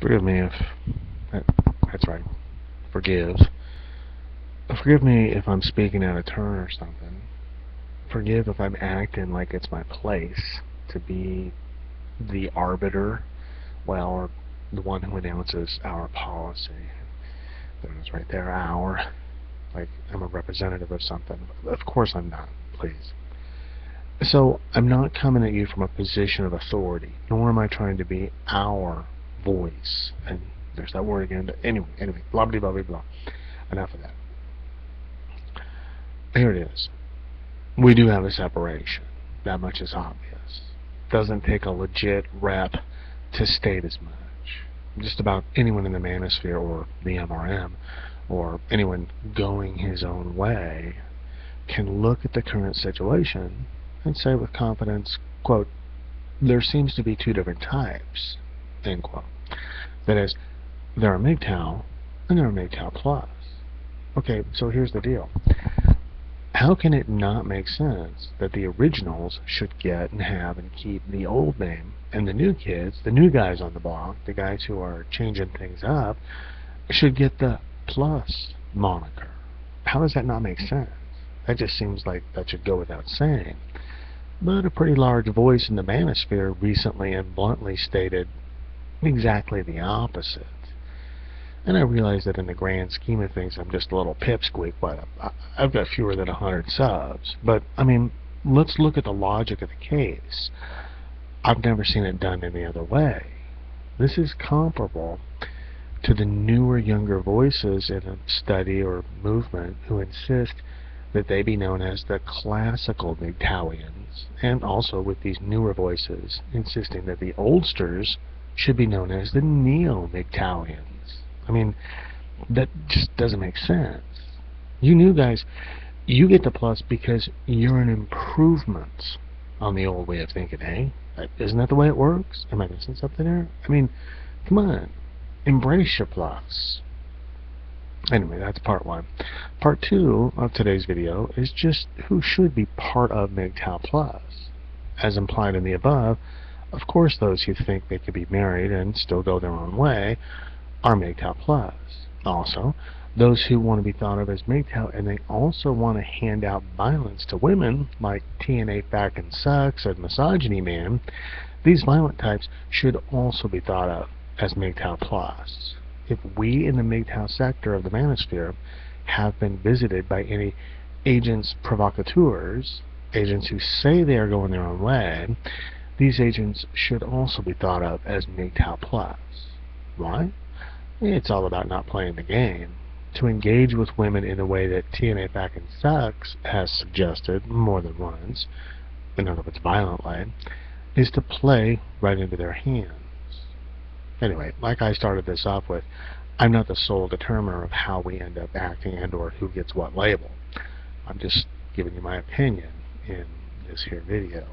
Forgive me if that's right. Forgives. Forgive me if I'm speaking out of turn or something. Forgive if I'm acting like it's my place to be the arbiter, well, or the one who announces our policy. There it is right there, our. Like I'm a representative of something. Of course I'm not, please. So I'm not coming at you from a position of authority, nor am I trying to be our voice. And there's that word again. Anyway, blah blah blah blah blah. Enough of that. Here it is. We do have a separation. That much is obvious. Doesn't take a legit rep to state as much. Just about anyone in the manosphere or the MRM or anyone going his own way can look at the current situation and say with confidence, quote, there seems to be two different types, end quote. That is, there are MGTOW and there are MGTOW plus. Okay, so here's the deal. How can it not make sense that the originals should get and have and keep the old name, and the new kids, the new guys on the block, the guys who are changing things up, should get the plus moniker? How does that not make sense? That just seems like that should go without saying. But a pretty large voice in the manosphere recently and bluntly stated exactly the opposite. And I realize that in the grand scheme of things, I'm just a little pipsqueak, but I've got fewer than 100 subs. But, I mean, let's look at the logic of the case. I've never seen it done any other way. This is comparable to the newer, younger voices in a study or movement who insist that they be known as the classical MGTOWians, and also with these newer voices insisting that the oldsters should be known as the neo-MGTOWians. I mean, that just doesn't make sense. You new guys, you get the plus because you're an improvement on the old way of thinking, eh? Isn't that the way it works? Am I missing something there? I mean, come on. Embrace your plus. Anyway, that's part one. Part two of today's video is just who should be part of MGTOW plus. As implied in the above, of course those who think they could be married and still go their own way are MGTOW plus. Also, those who want to be thought of as MGTOW and they also want to hand out violence to women, like TNA fucking sucks and misogyny man, these violent types should also be thought of as MGTOW plus. If we in the MGTOW sector of the manosphere have been visited by any agents provocateurs, agents who say they are going their own way, these agents should also be thought of as MGTOW plus. Why? It's all about not playing the game. To engage with women in the way that TNA fucking sucks has suggested more than once, in other words violently, is to play right into their hands. Anyway, like I started this off with, I'm not the sole determiner of how we end up acting and or who gets what label. I'm just giving you my opinion in this here video.